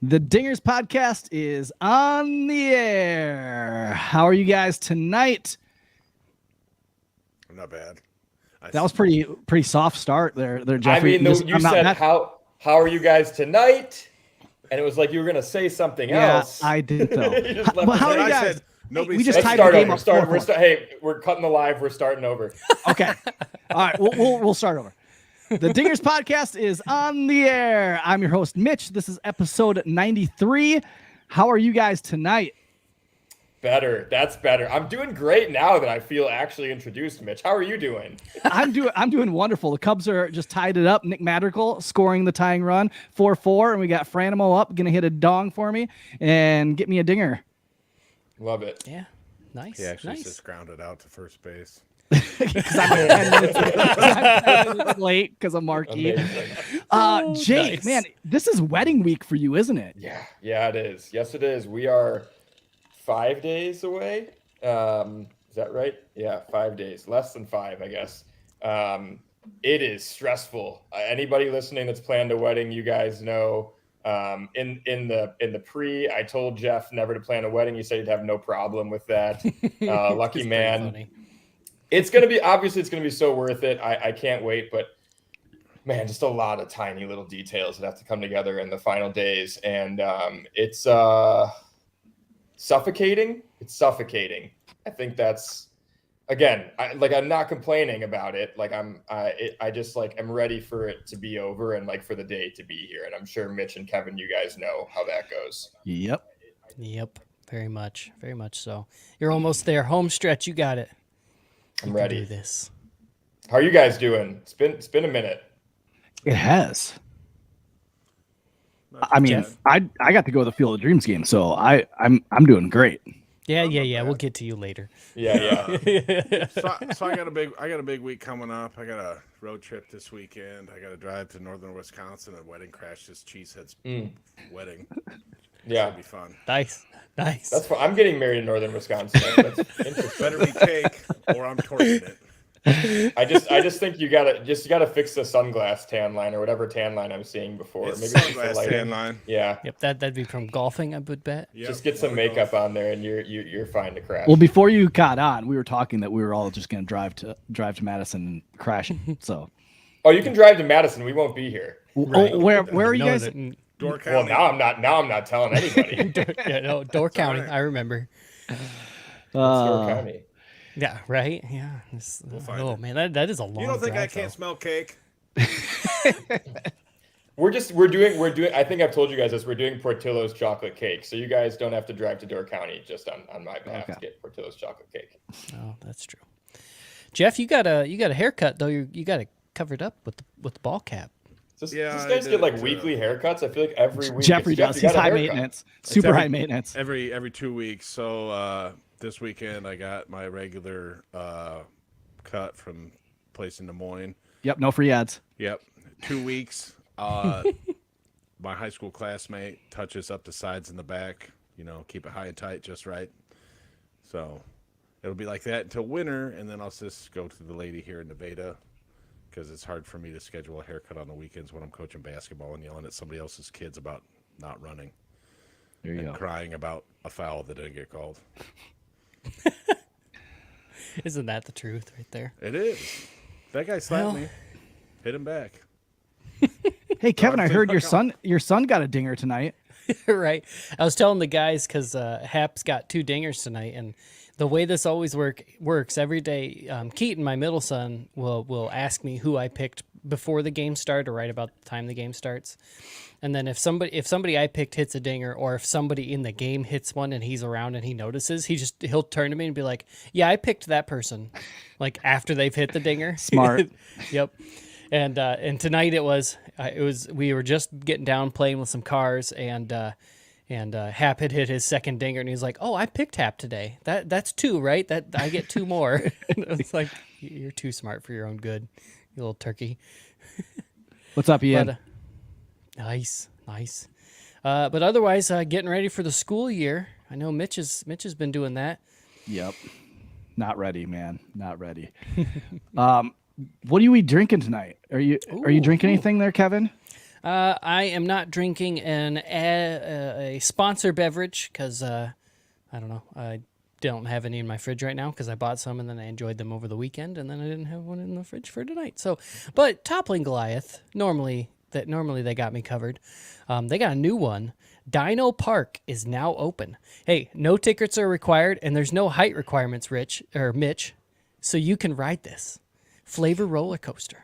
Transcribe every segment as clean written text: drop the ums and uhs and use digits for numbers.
The Dingers podcast is on the air. How are you guys tonight? Not bad. That was pretty soft start there, Jeffrey. I mean, you said how are you guys tonight? And it was like you were gonna say something else. Yeah, I did though. How are you guys? Nobody we just said- tied the Let's game start up. over. Hey, we're cutting the live. We're starting over. Okay. All right. We'll start over. The Dingers podcast is on the air. I'm your host, Mitch. This is episode 93. How are you guys tonight? Better. That's better. I'm doing great now that I feel actually introduced, Mitch. How are you doing? I'm doing wonderful. The Cubs are just tied it up. Nick Madrigal scoring the tying run, 4-4, and we got Franimo up, gonna hit a dong for me and get me a dinger. Love it. Yeah, nice. He actually nice. just grounded out to first base. Because I'm 10 minutes late because of Marquee. Jake, nice. man, this is wedding week for you, isn't it? Yeah, it is. Yes, it is. We are 5 days away. Is that right? Yeah, 5 days. Less than 5, I guess. It is stressful. Anybody listening that's planned a wedding, you guys know. In the pre, I told Jeff never to plan a wedding. He said he'd have no problem with that. Lucky man. Funny. It's going to be so worth it. I can't wait, but man, just a lot of tiny little details that have to come together in the final days. And it's suffocating. It's suffocating. I think that's, again, I'm not complaining about it. Like I just like am ready for it to be over and like for the day to be here. And I'm sure Mitch and Kevin, you guys know how that goes. Yep. Very much so. You're almost there. Home stretch. You got it. I'm You ready. can do this. How are you guys doing? It's been a minute. It has. Not I too mean, bad. I got to go to the Field of Dreams game, so I'm doing great. Yeah. bad. We'll get to you later. Yeah. So I got a big week coming up. I got a road trip this weekend. I got to drive to northern Wisconsin. A wedding crash. This cheesehead's wedding. Yeah. It'll be fun. Nice. That's fun. I'm getting married in northern Wisconsin. That's interesting. Better be cake, or I'm torching it. I just think you gotta fix the sunglass tan line or whatever tan line I'm seeing before. It's Maybe just the sunglass lighting. tan line. Yeah. Yep. That'd be from golfing, I would bet. Yep, Just get some there we makeup go. on there and you're fine to crash. Well, before you got on, we were talking that we were all just going to drive to Madison and crash. So, Oh, you can drive to Madison. We won't be here. where are you No, guys? that- Door Well, County. now I'm not telling anybody. yeah, no, Door County. right. I remember. Store County. Yeah. Right. Yeah. find Oh it. man, that is a long. You don't think I drive, can't though. smell cake? We're doing. I think I've told you guys this. We're doing Portillo's chocolate cake, so you guys don't have to drive to Door County just on my behalf to get Portillo's chocolate cake. Oh, that's true. Jeff, you got a haircut though. You got it covered up with the ball cap. Does Yeah, these I guys did get like it, weekly haircuts? I feel like every week. Jeffrey it's, Jeff, does. you He's got a high haircut. maintenance, It's super every- high maintenance. Every 2 weeks. So this weekend I got my regular cut from place in Des Moines. Yep, no free ads. Yep. 2 weeks. My high school classmate touches up the sides and the back. Keep it high and tight, just right. So it'll be like that until winter, and then I'll just go to the lady here in Nevada because it's hard for me to schedule a haircut on the weekends when I'm coaching basketball and yelling at somebody else's kids about not running There you and go. crying about a foul that didn't get called. Isn't that the truth right there? It is. That guy slapped Well- me. Hit him back. Hey, Kevin, I I'm heard thinking- your son got a dinger tonight. Right. I was telling the guys because Hap's got 2 dingers tonight, and the way this always works every day, Keaton, my middle son, will ask me who I picked before the game started or right about the time the game starts. And then if somebody I picked hits a dinger, or if somebody in the game hits one and he's around and he notices, he'll turn to me and be like, "Yeah, I picked that person," like after they've hit the dinger. Smart. Yep. And tonight we were just getting down playing with some cars, and Hap had hit his second dinger, and he was like, "Oh, I picked Hap today. That's 2, right? That I get 2 more." And I was like, "You're too smart for your own good, you little turkey." What's up, Ian? But, nice. But otherwise, getting ready for the school year. I know Mitch has been doing that. Yep. Not ready, man. Not ready. What are we drinking tonight? Are you drinking anything there, Kevin? I am not drinking a sponsor beverage because I don't know. I don't have any in my fridge right now because I bought some and then I enjoyed them over the weekend and then I didn't have one in the fridge for tonight. So, but Toppling Goliath normally they got me covered. They got a new one. Dino Park is now open. Hey, no tickets are required and there's no height requirements, Mitch, so you can ride this flavor roller coaster.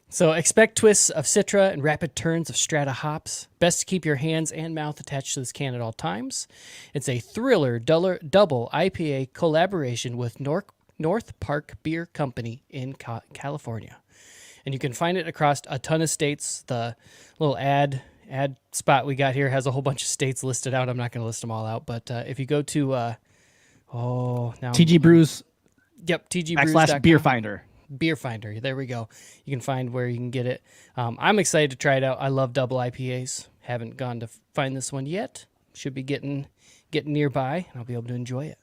So expect twists of Citra and rapid turns of Strata hops. Best to keep your hands and mouth attached to this can at all times. It's a thriller double IPA collaboration with North Park Beer Company in California. And you can find it across a ton of states. The little ad spot we got here has a whole bunch of states listed out. I'm not going to list them all out, but if you go to TG Brews. Yep, TGBrews.com. /Beer Finder. Beer Finder. There we go. You can find where you can get it. I'm excited to try it out. I love double IPAs. Haven't gone to find this one yet. Should be getting nearby, and I'll be able to enjoy it.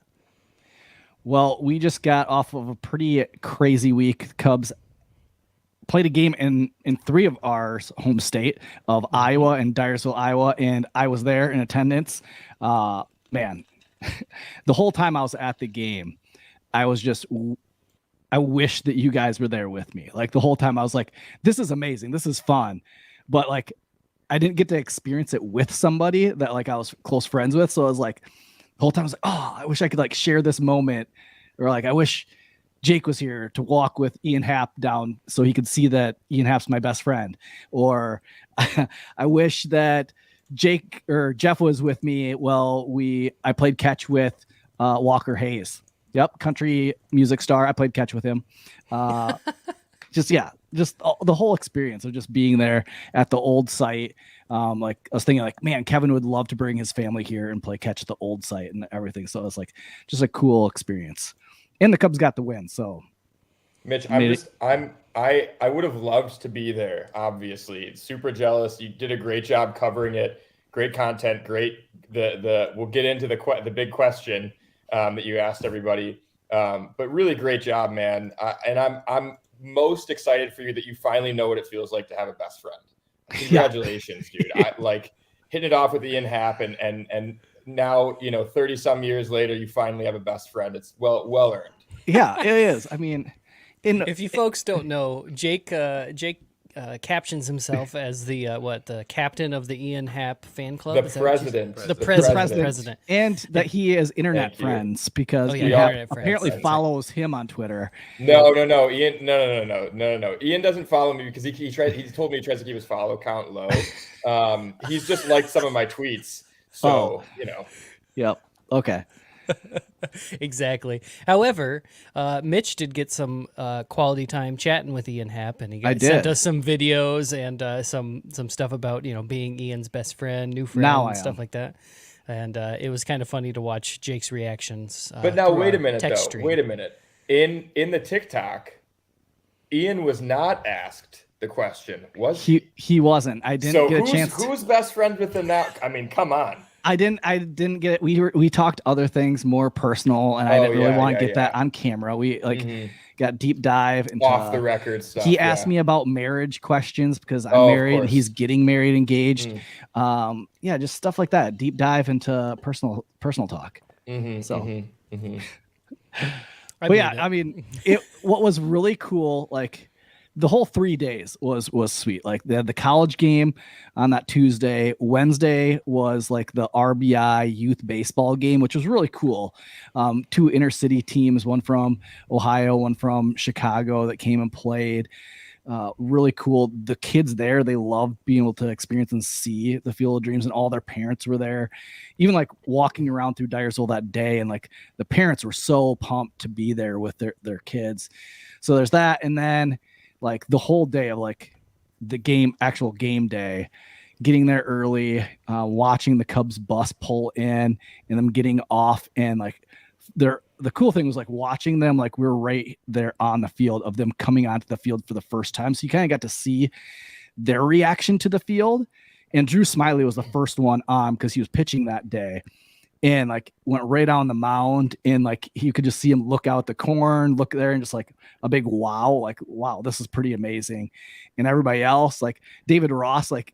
Well, we just got off of a pretty crazy week. Cubs played a game in 3 of our home state of Iowa and Dyersville, Iowa, and I was there in attendance. Man, the whole time I was at the game, I wish that you guys were there with me. Like the whole time I was like, this is amazing. This is fun. But like, I didn't get to experience it with somebody that like I was close friends with. So I was like, the whole time I was like, oh, I wish I could like share this moment. Or like, I wish Jake was here to walk with Ian Happ down so he could see that Ian Happ's my best friend. Or I wish that Jake or Jeff was with me while I played catch with Walker Hayes. Yep, country music star. I played catch with him. Just the whole experience of just being there at the old site. Like I was thinking, like, man, Kevin would love to bring his family here and play catch at the old site and everything. So it was like just a cool experience. And the Cubs got the win. So, Mitch, I would have loved to be there. Obviously, super jealous. You did a great job covering it. Great content. Great. We'll get into the big question that you asked everybody. But really great job, man. I'm most excited for you that you finally know what it feels like to have a best friend. Congratulations, dude. I like hitting it off with Ian Happ and now, 30 some years later, you finally have a best friend. It's well earned. Yeah, it is. I mean, if you folks don't know, Jake captions himself as the captain of the Ian Happ fan club. The president. The president. And that he is internet friends because Ian Happ apparently follows him on Twitter. No, Ian. No. Ian doesn't follow me because he told me he tries to keep his follow count low. He's just liked some of my tweets. So, Yep. Okay. Exactly. However, Mitch did get some quality time chatting with Ian Happ, and he sent us some videos and some stuff about being Ian's best friend, new friend, and stuff like that. And it was kind of funny to watch Jake's reactions. But now wait a minute, though. Wait a minute. In the TikTok, Ian was not asked the question. Was he? He wasn't. I didn't get a chance. Who's best friend with him now? I mean, come on. I didn't get it. We talked other things more personal, and I didn't really want to get that on camera. We got deep dive into off the record stuff. He asked me about marriage questions because I'm married and he's getting married, engaged. Just stuff like that. Deep dive into personal talk. What was really cool, like the whole 3 days was sweet. Like they had the college game on that Tuesday. Wednesday was like the RBI youth baseball game, which was really cool. 2 inner city teams, one from Ohio, one from Chicago that came and played. Really cool. The kids there, they loved being able to experience and see the Field of Dreams, and all their parents were there. Even like walking around through Dyersville that day, and like the parents were so pumped to be there with their kids. So there's that. And then like the whole day of like the actual game day, getting there early, watching the Cubs bus pull in and them getting off, and like the cool thing was like watching them, like we were right there on the field of them coming onto the field for the first time. So you kind of got to see their reaction to the field. And Drew Smiley was the first one on because he was pitching that day. and like went right on the mound, and like you could just see him look out the corn, look there, and just like a big wow, like wow, this is pretty amazing. And everybody else, like David Ross, like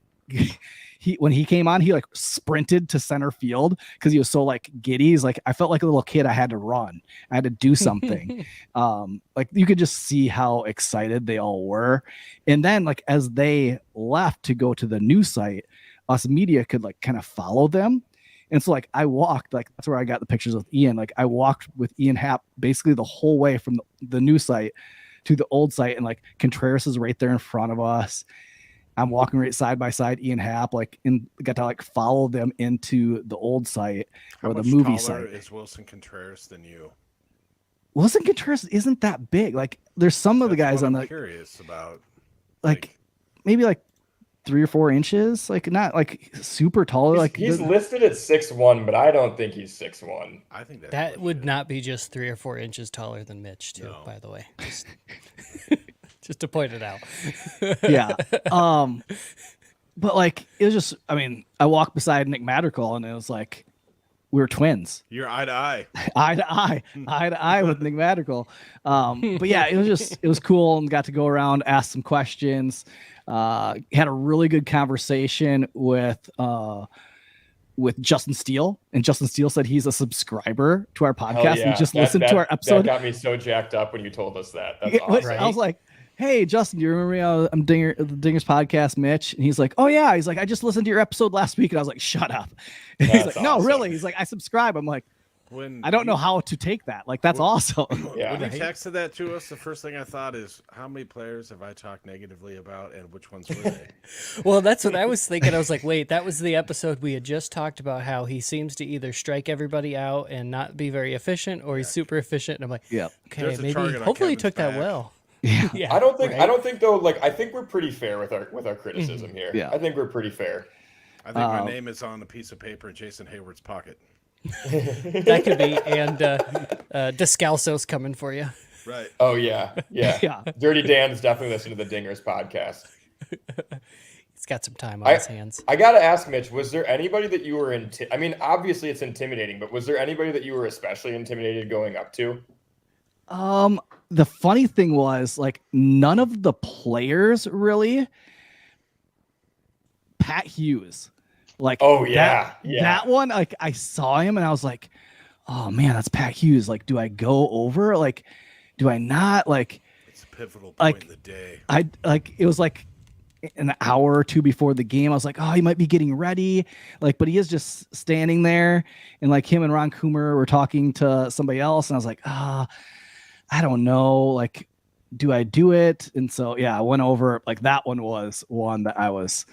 when he came on, he like sprinted to center field because he was so like giddy. He's like, I felt like a little kid. I had to run. I had to do something. Like you could just see how excited they all were. And then like as they left to go to the new site, us media could like kind of follow them. And so like I walked, like that's where I got the pictures with Ian. Like I walked with Ian Happ basically the whole way from the new site to the old site, and like Contreras is right there in front of us. I'm walking right side by side, Ian Happ, like, and got to like follow them into the old site or the movie site. Is Wilson Contreras than you? Wilson Contreras isn't that big. Like, there's some of the guys on the curious about, like maybe like 3 or 4 inches, like not like super tall. He's listed at 6'1", but I don't think he's 6'1". I think that would not be just 3 or 4 inches taller than Mitch, too. No. By the way, just to point it out. Yeah. But like it was just, I mean, I walked beside Nick Madrigal, and it was like we were twins. You're eye to eye. Eye to eye with Nick Madrigal. But yeah, it was cool, and got to go around, ask some questions. Had a really good conversation with Justin Steele, and Justin Steele said he's a subscriber to our podcast. Yeah. He just listened to our episode. That got me so jacked up when you told us that. That's awesome. I was like, hey, Justin, do you remember me? I'm the Dingers podcast, Mitch. And he's like, oh yeah. He's like, I just listened to your episode last week. And I was like, shut up. He's like, awesome. No, really. He's like, I subscribe. I'm like, I don't know how to take that. Like, that's awesome. Yeah. When he texted that to us, the first thing I thought is, how many players have I talked negatively about, and which ones were they? Well, that's what I was thinking. I was like, wait, that was the episode we had just talked about how he seems to either strike everybody out and not be very efficient, or he's super efficient. And I'm like, yeah, okay, maybe hopefully he took that well. Yeah. I don't think though, like, I think we're pretty fair with our criticism here. Yeah. I think we're pretty fair. I think my name is on a piece of paper in Jason Hayward's pocket. That could be, and Descalso's coming for you. Right. Oh yeah. Yeah. Dirty Dan's definitely listening to the Dingers podcast. He's got some time on his hands. I gotta ask, Mitch, was there anybody that you were I mean, obviously it's intimidating, but was there anybody that you were especially intimidated going up to? The funny thing was, like, none of the players really. Pat Hughes, like, oh yeah, that one, like, I saw him and I was like, oh man, that's Pat Hughes. Like, do I go over? Like, do I not? Like, it's a pivotal point like, in the day. It was like an hour or two before the game. I was like, oh, he might be getting ready. Like, but he is just standing there, and like him and Ron Coomer were talking to somebody else, and I was like, I don't know, like, do I do it? And so, yeah, I went over. Like, that one was one that I was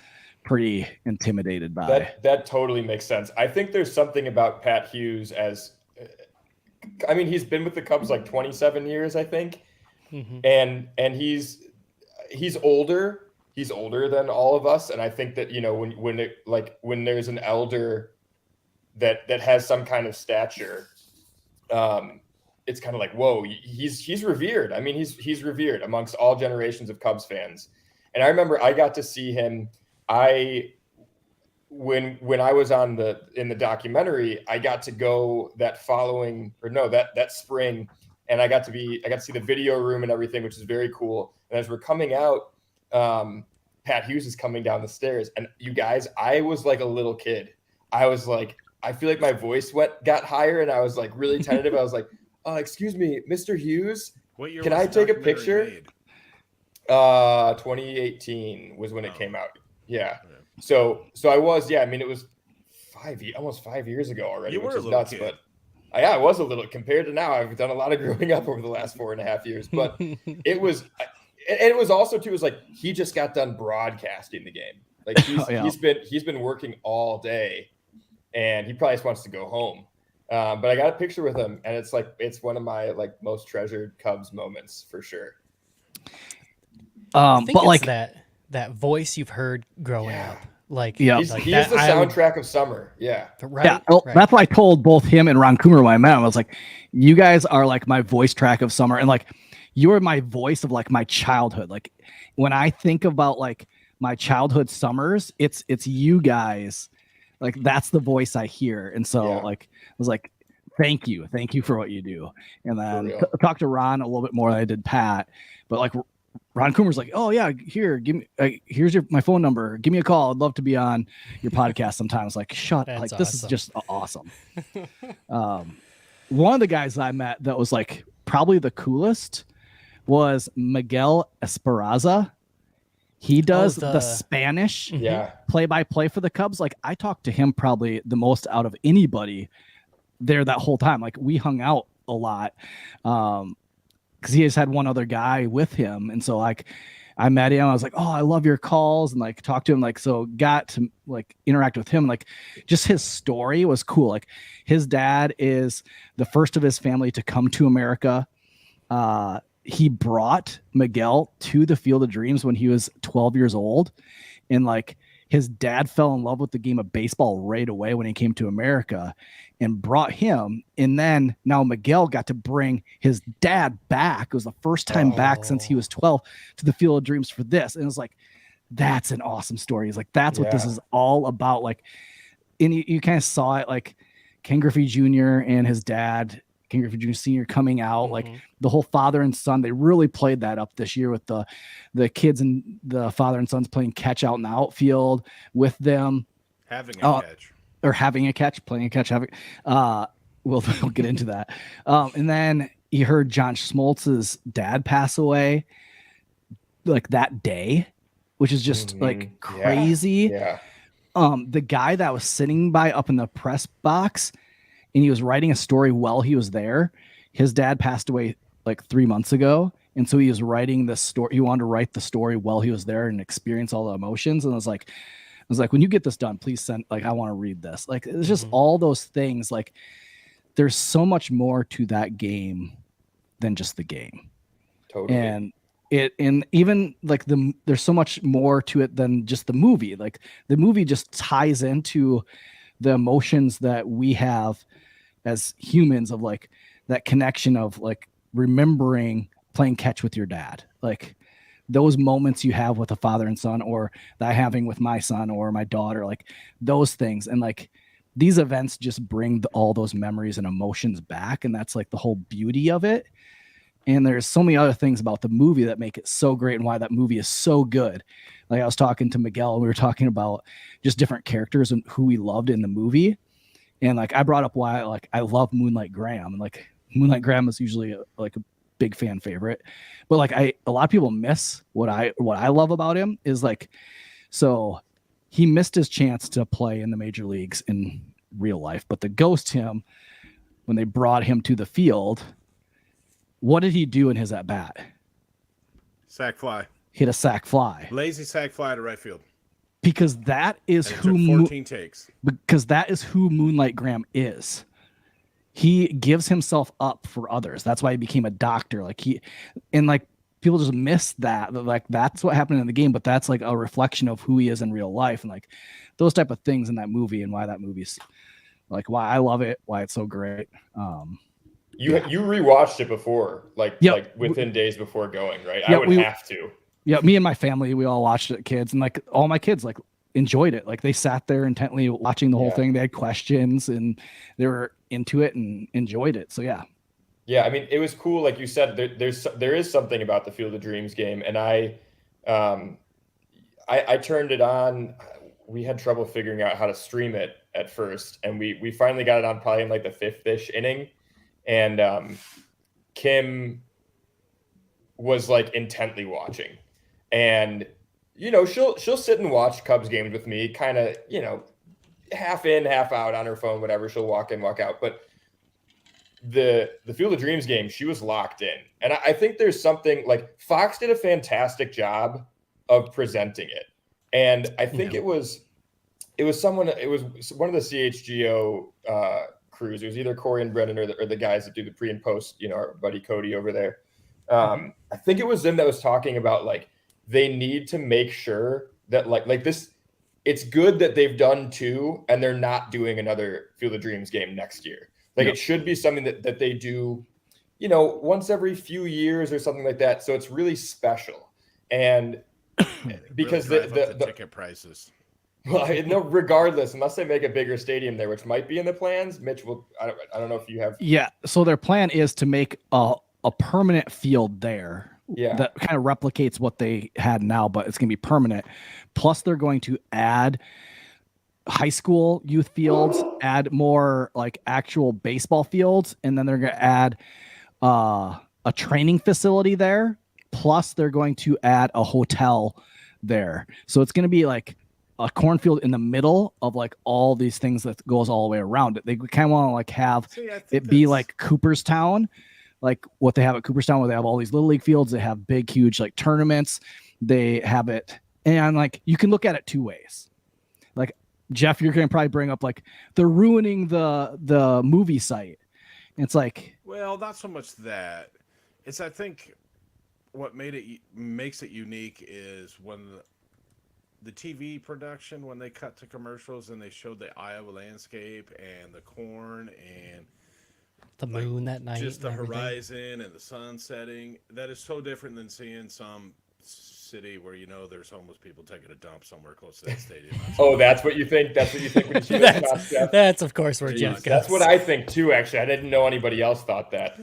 pretty intimidated by. That totally makes sense. I think there's something about Pat Hughes I mean, he's been with the Cubs like 27 years, I think. Mm-hmm. And he's older. He's older than all of us. And I think that, you know, when there's an elder that has some kind of stature, it's kind of like, whoa, he's revered. I mean, he's revered amongst all generations of Cubs fans. And I remember I got to see him. When I was in the documentary, I got to go that spring, and I got to see the video room and everything, which is very cool. And as we're coming out, Pat Hughes is coming down the stairs, and you guys, I was like a little kid. I was like, I feel like my voice got higher, and I was like really tentative. I was like, excuse me, Mr. Hughes, what year can was I the take a documentary picture? made? 2018 was when it came out. Yeah. So I was, I mean, it was almost 5 years ago already, You which were a is little nuts, kid. but I was a little compared to now. I've done a lot of growing up over the last 4.5 years, but it was also too, it was like, he just got done broadcasting the game. Like he's been working all day, and he probably just wants to go home. But I got a picture with him, and it's one of my like most treasured Cubs moments for sure. I think but it's like that voice you've heard growing up. Like, yeah, he's like the that, soundtrack of summer. Yeah. Right. Yeah, well, right. that's what I told both him and Ron Coomer when I met him. I was like, you guys are like my voice track of summer, and like you're my voice of like my childhood. Like when I think about like my childhood summers, it's you guys. Like that's the voice I hear. And so Yeah. like I was like, thank you for what you do. And then real. talked to Ron a little bit more than I did Pat, but like Ron Coomer's like, oh yeah, here, give me, here's my phone number. Give me a call. I'd love to be on your podcast sometimes. Like, shut up. Like, this is just awesome. One of the guys I met that was like probably the coolest was Miguel Esperazza. He does the Spanish play-by-play for the Cubs. Like I talked to him probably the most out of anybody there that whole time. Like we hung out a lot. Because he has had one other guy with him. And so like I met him. I was like, oh, I love your calls, and like talked to him. Like, so got to like interact with him. Like just his story was cool. Like his dad is the first of his family to come to America. He brought Miguel to the Field of Dreams when he was 12 years old. And like his dad fell in love with the game of baseball right away when he came to America and brought him. And then now Miguel got to bring his dad back. It was the first time back since he was 12 to the Field of Dreams for this. And it was like, that's an awesome story. He's like, that's what this is all about. Like, and you kind of saw it, like Ken Griffey Jr. and his dad, Ken Griffey Jr. Sr. coming out, like the whole father and son. They really played that up this year with the kids and the father and sons playing catch out in the outfield with them. Having a catch. Or having a catch, playing a catch, we'll get into that. And then you heard John Schmaltz's dad pass away like that day, which is just like crazy. Yeah. The guy that was sitting by up in the press box and he was writing a story while he was there. His dad passed away like 3 months ago. And so he was writing the story. He wanted to write the story while he was there and experience all the emotions. And I was like, when you get this done, please send, like, I want to read this. Like, it's just all those things. Like, there's so much more to that game than just the game. Totally. And even like there's so much more to it than just the movie. Like the movie just ties into the emotions that we have as humans of like that connection of like remembering playing catch with your dad. Like those moments you have with a father and son, or that I'm having with my son or my daughter, like those things. And like these events just bring all those memories and emotions back. And that's like the whole beauty of it. And there's so many other things about the movie that make it so great and why that movie is so good. Like I was talking to Miguel and we were talking about just different characters and who we loved in the movie. And like, I brought up why, like, I love Moonlight Graham, and like Moonlight Graham is usually like a big fan favorite, but like a lot of people miss what I love about him is like, so he missed his chance to play in the major leagues in real life, but the ghost him, when they brought him to the field, what did he do in his at bat? Sack fly. Hit a sack fly. Lazy sack fly to right field. Because that is and who 14 takes. Because that is who Moonlight Graham is. He gives himself up for others. That's why he became a doctor. Like people just miss that. Like that's what happened in the game, but that's like a reflection of who he is in real life, and like those type of things in that movie, and why that movie's like why I love it, why it's so great. You rewatched it before, like within days before going, right? I would have to. Yeah, me and my family, we all watched it, kids, and like all my kids like enjoyed it. Like they sat there intently watching the whole thing. They had questions and they were into it and enjoyed it. So yeah. Yeah, I mean, it was cool. Like you said, there is something about the Field of Dreams game, and I turned it on. We had trouble figuring out how to stream it at first, and we finally got it on probably in like the 5th-ish inning, and Kim was like intently watching, and she'll sit and watch Cubs games with me, kind of half in, half out on her phone, whatever. She'll walk in, walk out, but the Field of Dreams game, she was locked in. And I think there's something like Fox did a fantastic job of presenting it. And I think it was one of the CHGO crews. It was either Corey and Brennan or the guys that do the pre and post, our buddy Cody over there. I think it was them that was talking about like, they need to make sure that like this, it's good that they've done 2 and they're not doing another Field of Dreams game next year. Like it should be something that they do, once every few years or something like that. So it's really special. And because really the ticket prices. Well, no, regardless, unless they make a bigger stadium there, which might be in the plans, Mitch will. I don't know if you have. Yeah. So their plan is to make a permanent field there. Yeah. That kind of replicates what they had now, but it's going to be permanent. Plus, they're going to add high school youth fields, add more like actual baseball fields, and then they're going to add a training facility there. Plus, they're going to add a hotel there. So it's going to be like a cornfield in the middle of like all these things that goes all the way around it. They kind of want to like have it be like Cooperstown, like what they have at Cooperstown, where they have all these little league fields. They have big, huge like tournaments. They have it, and like you can look at it two ways. Like Jeff, you're going to probably bring up like they're ruining the movie site. And it's like, well, not so much that. It's I think what makes it unique is when the TV production, when they cut to commercials and they showed the Iowa landscape and the corn and the moon that night, just the and everything. horizon and the sun setting, that is so different than seeing some city where there's homeless people taking a dump somewhere close to that stadium. Oh, that's what you think? That's what you think when you see that shot, Jeff? That's of course where Jeff goes. That's what I think too. Actually, I didn't know anybody else thought that.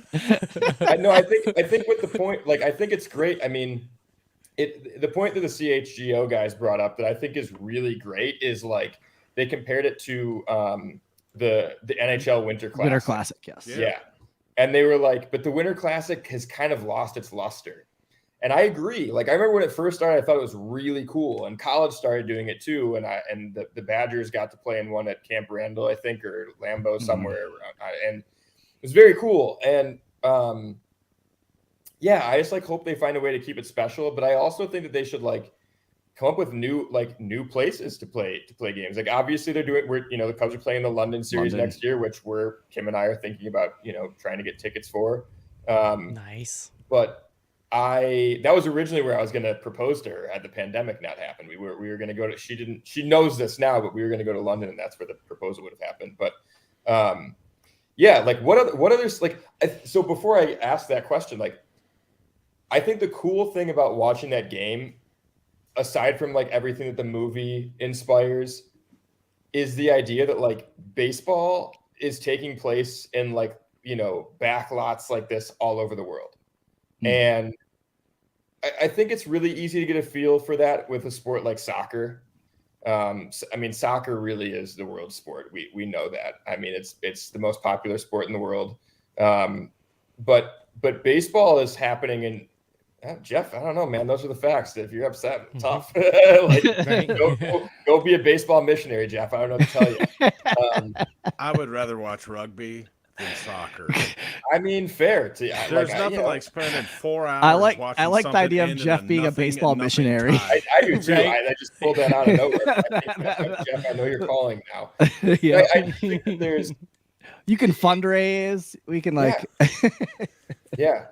I know. I think with the point, like, I think it's great. I mean, the point that the CHGO guys brought up that I think is really great is like they compared it to the NHL Winter Classic. Winter Classic, yes. Yeah. And they were like, but the Winter Classic has kind of lost its luster. And I agree. Like, I remember when it first started, I thought it was really cool. And college started doing it too. And the Badgers got to play in one at Camp Randall, I think, or Lambeau somewhere. And it was very cool. And yeah, I just like hope they find a way to keep it special. But I also think that they should like come up with new places to play games. Like, obviously they're doing, the Cubs are playing the London series next year, which Kim and I are thinking about, trying to get tickets for. Nice. But that was originally where I was going to propose to her had the pandemic not happened. We were going to go to, she knows this now, but we were going to go to London, and that's where the proposal would have happened. But yeah, like what others, like, so before I ask that question, like, I think the cool thing about watching that game, aside from like everything that the movie inspires, is the idea that like baseball is taking place in like, back lots like this all over the world. And I think it's really easy to get a feel for that with a sport like soccer. I mean, soccer really is the world sport. We know that. I mean, it's the most popular sport in the world. But baseball is happening in Jeff. I don't know, man. Those are the facts. If you're upset, tough. Like, go be a baseball missionary, Jeff. I don't know what to tell you. I would rather watch rugby than soccer. I mean, fair. There's nothing like spending 4 hours. I like the idea of Jeff being a baseball missionary. I do too. Right? I just pulled that out of nowhere. Jeff, I know you're calling now. Yeah. I think that there's. You can fundraise. We can like. Yeah.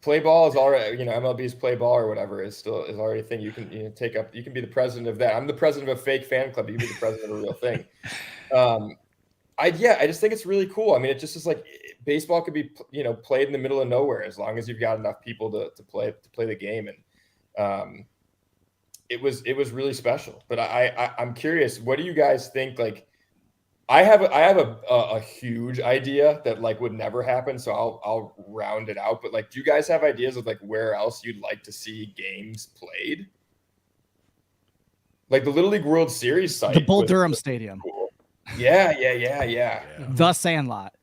Play ball is already, MLB's play ball or whatever is already a thing. You can take up. You can be the president of that. I'm the president of a fake fan club. You can be the president of a real thing. I just think it's really cool. I mean, it just is like baseball could be, played in the middle of nowhere as long as you've got enough people to play the game. And it was really special. But I'm curious, what do you guys think? Like, I have a huge idea that like would never happen. So I'll round it out. But like, do you guys have ideas of like where else you'd like to see games played? Like the Little League World Series site. The Bull Durham Stadium. Cool. Yeah. The Sandlot.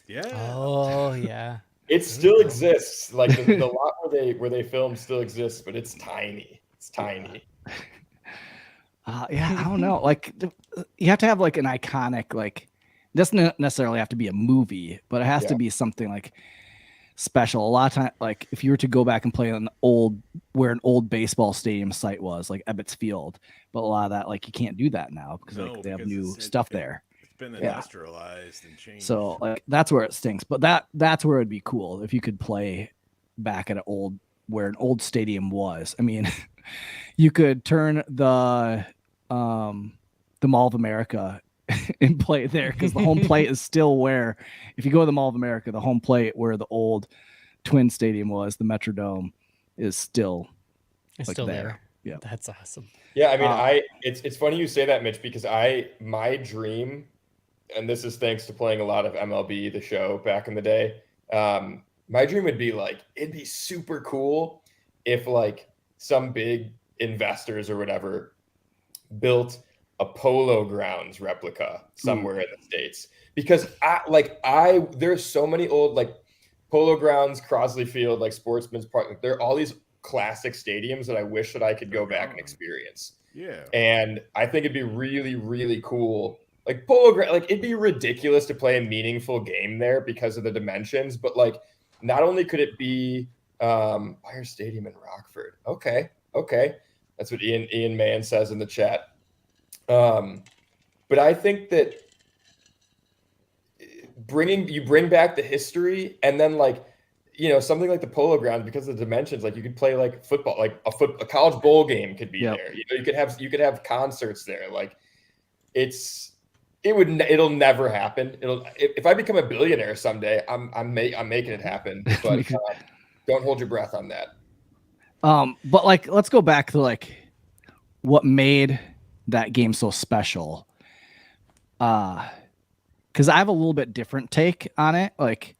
Yeah. Oh yeah. It still exists. Like the lot where they filmed still exists, but it's tiny. It's tiny. Yeah, I don't know. Like, you have to have like an iconic, like, it doesn't necessarily have to be a movie, but it has to be something like special. A lot of time, like if you were to go back and play where an old baseball stadium site was, like Ebbets Field, but a lot of that, like, you can't do that now because they have new stuff there. It's been industrialized and changed. So like that's where it stinks. But that's where it'd be cool if you could play back at where an old stadium was. I mean, you could turn the Mall of America and play there because the home plate is still if you go to the Mall of America, the home plate where the old Twin Stadium was, the Metrodome, is still there. That's awesome. Yeah, I mean, it's funny you say that, Mitch, because my dream, and this is thanks to playing a lot of MLB The Show back in the day. My dream would be like, it'd be super cool if like some big investors or whatever built a Polo Grounds replica somewhere in the States, because there's so many old like Polo Grounds, Crosley Field, like Sportsman's Park. Like, there are all these classic stadiums that I wish that I could go back and experience. Yeah. And I think it'd be really, really cool. Like Polo Ground, like it'd be ridiculous to play a meaningful game there because of the dimensions, but like not only could it be Fire Stadium in Rockford. Okay. That's what Ian Mann says in the chat. But I think that bring back the history, and then like, you know, something like the Polo Grounds, because of the dimensions, like you could play like football, like a college bowl game could be there. You know, you could have concerts there. Like it'll never happen. If I become a billionaire someday, I'm making it happen. But don't hold your breath on that. But like, let's go back to like what made that game so special. Because I have a little bit different take on it. Like,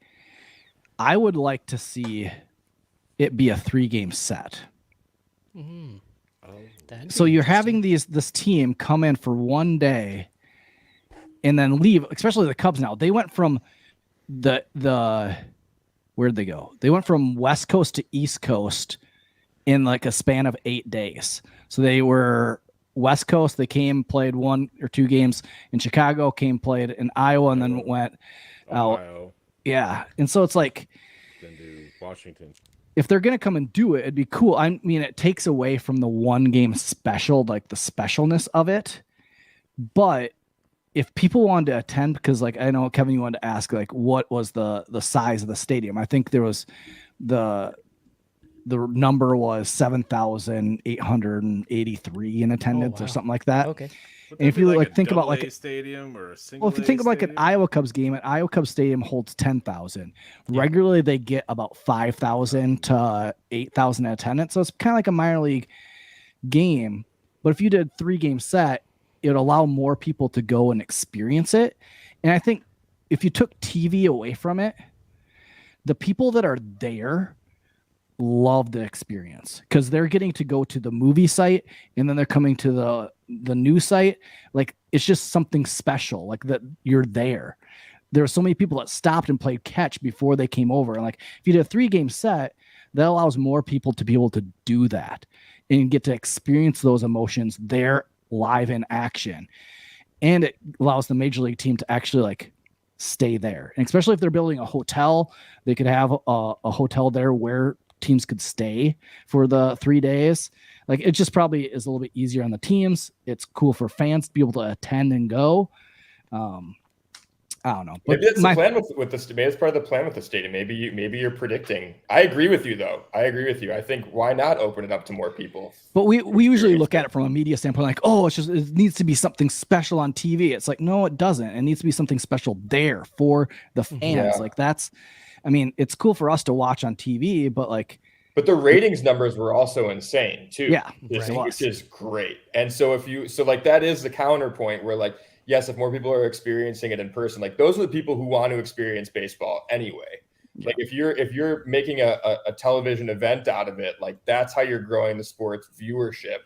I would like to see it be a 3-game set. Mm-hmm. So you're having this team come in for one day and then leave, especially the Cubs now. They went from where'd they go? They went from West Coast to East Coast in like a span of 8 days. So they were West Coast, they came, played 1 or 2 games in Chicago, played in Iowa, and then went out. Ohio. Yeah. And so it's like, Then do Washington. if they're going to come and do it, it'd be cool. I mean, it takes away from the 1-game special, like the specialness of it. But if people wanted to attend, because like, I know Kevin, you wanted to ask like, what was the size of the stadium? I think there was the number was 7,883 in attendance or something like that. Okay. Would And that if be you like like a think about double like A stadium or a single, well, if you think of like an Iowa Cubs game, an Iowa Cubs stadium holds 10,000. Regularly, they get about 5,000 to 8,000 attendance. So it's kind of like a minor league game. But if you did a 3-game set, it would allow more people to go and experience it. And I think if you took TV away from it, the people that are there love the experience because they're getting to go to the movie site and then they're coming to the new site. Like, it's just something special, like that you're there. There were so many people that stopped and played catch before they came over. And like, if you did a 3-game set, that allows more people to be able to do that and get to experience those emotions there live in action. And it allows the major league team to actually like stay there. And especially if they're building a hotel, they could have a hotel there where teams could stay for the 3 days. Like, it just probably is a little bit easier on the teams. It's cool for fans to be able to attend and go. I don't know. But maybe that's the plan with the maybe it's part of the plan with the stadium. Maybe you're predicting. I agree with you though. I think why not open it up to more people? But we usually look at it from a media standpoint, like, oh, it needs to be something special on TV. It's like, no, it doesn't. It needs to be something special there for the fans. Yeah. Like, that's, I mean, it's cool for us to watch on TV, but like, but the ratings numbers were also insane too. Yeah, which is great. And so like that is the counterpoint where like, yes, if more people are experiencing it in person, like those are the people who want to experience baseball anyway. Yeah. Like if you're making a television event out of it, like that's how you're growing the sports viewership.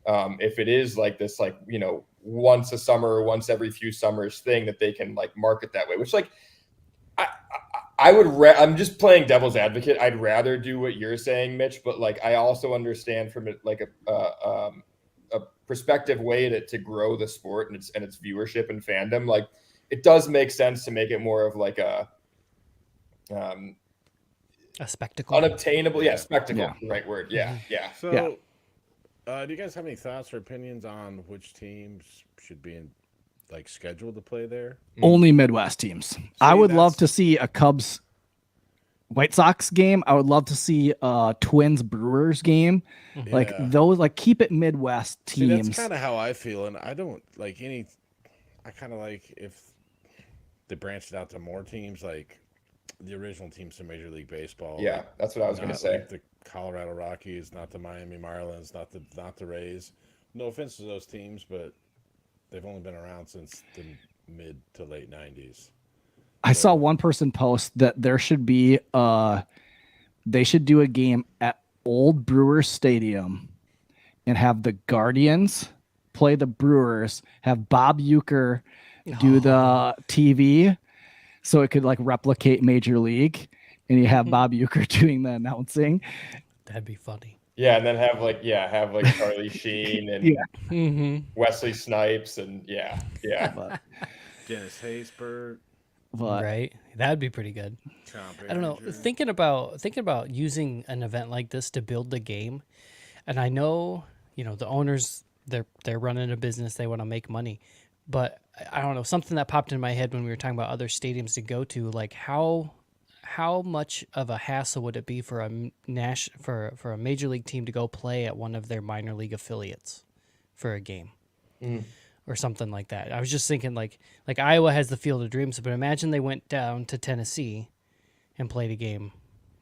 If it is like this, like, you know, once a summer or once every few summers thing that they can like market that way, which like I'm just playing devil's advocate. I'd rather do what you're saying, Mitch, but like I also understand from it like a perspective way to grow the sport and its viewership and fandom. Like it does make sense to make it more of like a spectacle, unobtainable. Yeah. Spectacle. Yeah. Right word. Yeah. Yeah. So, yeah. Do you guys have any thoughts or opinions on which teams should be like scheduled to play there? Only Midwest teams. I would love to see a Cubs White Sox game. I would love to see a Twins Brewers game. Yeah. Like those, like keep it Midwest teams. See, that's kind of how I feel, and I don't like any. I kind of like if they branched it out to more teams, like the original teams in Major League Baseball. Yeah, that's what I was going to say. Like the Colorado Rockies, not the Miami Marlins, not the Rays. No offense to those teams, but they've only been around since the mid to late 90s. I saw one person post that there should be they should do a game at Old Brewers Stadium and have the Guardians play the Brewers, have Bob Uecker do the TV so it could like replicate Major League, and you have Bob Uecker doing the announcing. That'd be funny. Yeah, and then have like Charlie Sheen and Wesley Snipes and But, Dennis Haysbert. Right, that'd be pretty good. I don't know. Thinking about using an event like this to build the game, and I know the owners they're running a business, they want to make money, but I don't know, something that popped in my head when we were talking about other stadiums to go to, like how much of a hassle would it be for for a major league team to go play at one of their minor league affiliates for a game? Or something like that. I was just thinking like Iowa has the Field of Dreams, but imagine they went down to Tennessee and played a game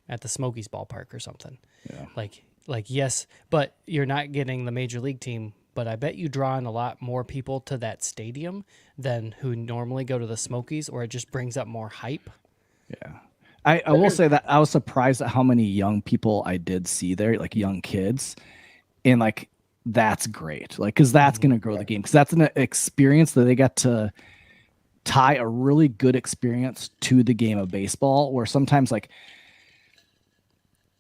at the Smokies ballpark or something. Yeah. Like yes, but you're not getting the major league team, but I bet you draw in a lot more people to that stadium than who normally go to the Smokies, or it just brings up more hype. Yeah. I will say that I was surprised at how many young people I did see there, like young kids, and like that's great, like because that's going to grow the game, because that's an experience that they got to tie a really good experience to the game of baseball, where sometimes like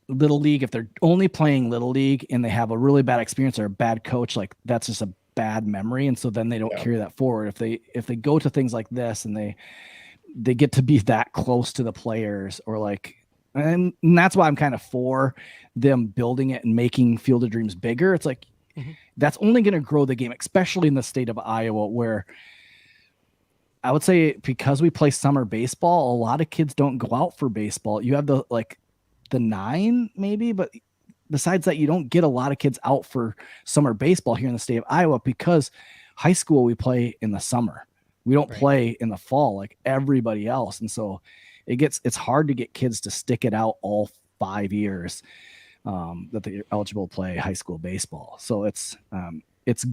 little league, if they're only playing little league and they have a really bad experience or a bad coach, like that's just a bad memory, and so then they don't carry that forward. If they go to things like this and they get to be that close to the players, or like, and that's why I'm kind of for them building it and making Field of Dreams bigger. It's like that's only going to grow the game, especially in the state of Iowa, where I would say because we play summer baseball, a lot of kids don't go out for baseball. You have the 9 maybe, but besides that, you don't get a lot of kids out for summer baseball here in the state of Iowa, because high school we play in the summer. We don't play in the fall like everybody else. And so it's hard to get kids to stick it out all 5 years that they're eligible to play high school baseball. So it's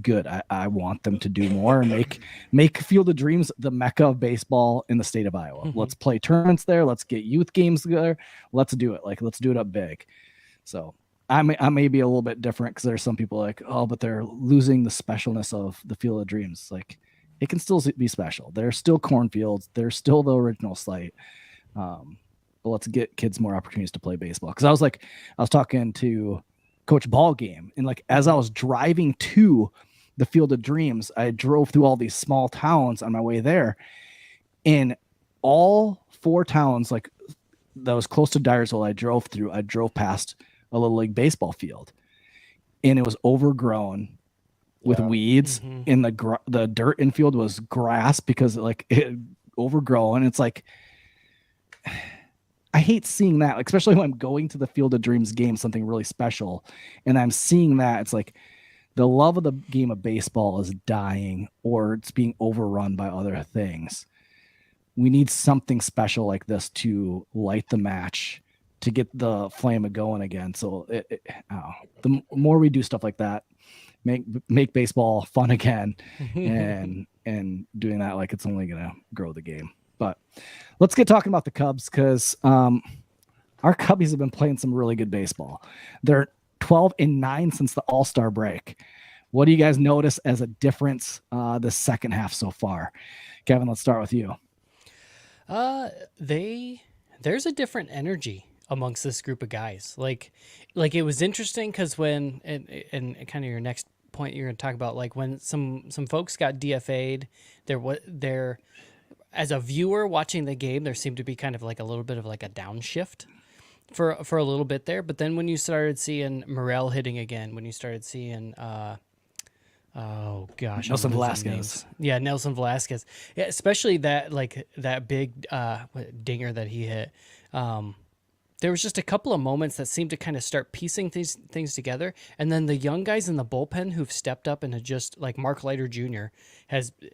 good. I want them to do more and make Field of Dreams the mecca of baseball in the state of Iowa. Let's play tournaments there. Let's get youth games there. Let's do it. Let's do it up big. So I may be a little bit different, because there's some people like, oh, but they're losing the specialness of the Field of Dreams. Like, it can still be special. There's still cornfields. There's still the original site. But let's get kids more opportunities to play baseball. Because I was talking to Coach Ballgame, and like as I was driving to the Field of Dreams, I drove through all these small towns on my way there. In all 4 towns, like that was close to Dyersville, I drove past a little league baseball field, and it was overgrown with weeds, and the dirt infield was grass because like it overgrown. It's like, I hate seeing that, especially when I'm going to the Field of Dreams game, something really special, and I'm seeing that. It's like the love of the game of baseball is dying, or it's being overrun by other things. We need something special like this to light the match, to get the flame going again. So the more we do stuff like that, make baseball fun again, and doing that, like, it's only gonna grow the game. But let's get talking about the Cubs, because our Cubbies have been playing some really good baseball. They're 12-9 since the All-Star break. What do you guys notice as a difference the second half so far? Kevin, let's start with you. There's a different energy amongst this group of guys. Like it was interesting because when and kind of your next point you're going to talk about, like when some folks got DFA'd, there as a viewer watching the game, there seemed to be kind of like a little bit of like a downshift for a little bit there. But then when you started seeing Morel hitting again, when you started seeing Nelson Velasquez. Yeah, Nelson Velasquez. Yeah, especially that big dinger that he hit. there was just a couple of moments that seemed to kind of start piecing things together. And then the young guys in the bullpen who've stepped up and had just like Mark Leiter Jr.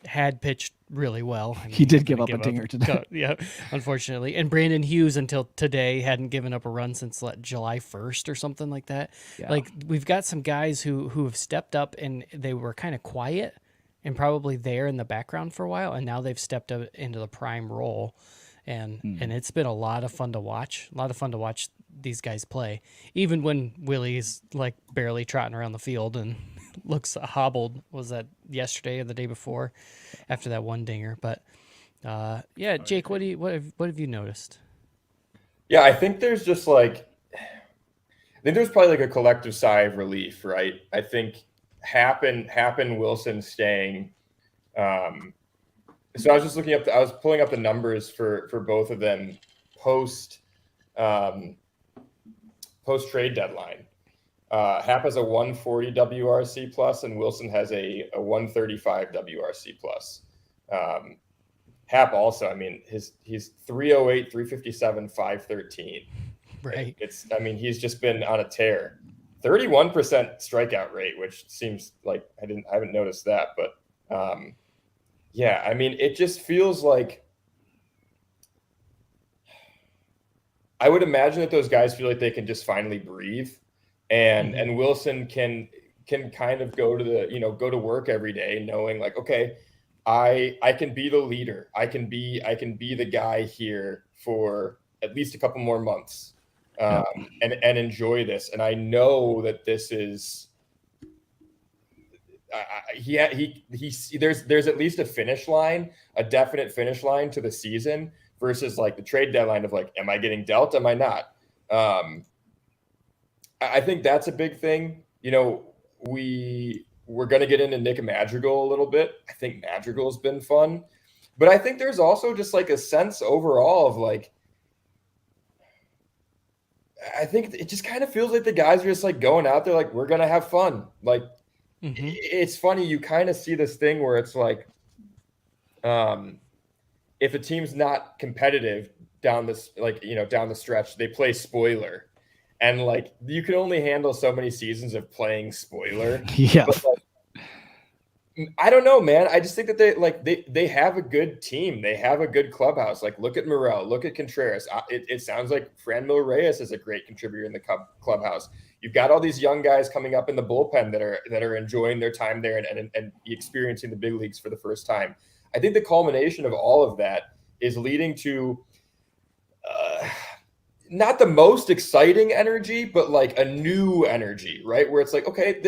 had pitched really well. I mean, He did give gonna up a dinger today. Yeah, unfortunately. And Brandon Hughes until today hadn't given up a run since July 1st or something like that. Yeah. Like we've got some guys who have stepped up and they were kind of quiet and probably there in the background for a while. And now they've stepped up into the prime role. And it's been a lot of fun to watch. A lot of fun to watch these guys play, even when Willie's like barely trotting around the field and looks hobbled. Was that yesterday or the day before, after that one dinger? But yeah, Jake, what have you noticed? Yeah, I think there's just like, I think there's probably like a collective sigh of relief, right? I think Hap and Wilson staying. So I was just I was pulling up the numbers for both of them post trade deadline. Hap has a 140 WRC plus and Wilson has a 135 WRC plus. Hap also, I mean, he's 308, 357, 513. Right. He's just been on a tear. 31% strikeout rate, which seems like I haven't noticed that, but yeah, I mean, it just feels like I would imagine that those guys feel like they can just finally breathe, and Wilson can kind of go to work every day knowing like, okay, I can be the leader. I can be the guy here for at least a couple more months, and enjoy this. And I know that this is. There's at least a finish line, a definite finish line to the season versus like the trade deadline of like, am I getting dealt? Am I not? I think that's a big thing. You know, we're going to get into Nick Madrigal a little bit. I think Madrigal's been fun, but I think there's also just like a sense overall of like, I think it just kind of feels like the guys are just like going out there like, we're going to have fun. Like, it's funny. You kind of see this thing where it's like, if a team's not competitive down the stretch, they play spoiler, and like you can only handle so many seasons of playing spoiler. Yeah. But, like, I don't know, man. I just think that they have a good team. They have a good clubhouse. Like, look at Morel, look at Contreras. It sounds like Franmil Reyes is a great contributor in the clubhouse. You've got all these young guys coming up in the bullpen that are enjoying their time there and experiencing the big leagues for the first time. I think the culmination of all of that is leading to not the most exciting energy, but like a new energy, right? Where it's like, okay,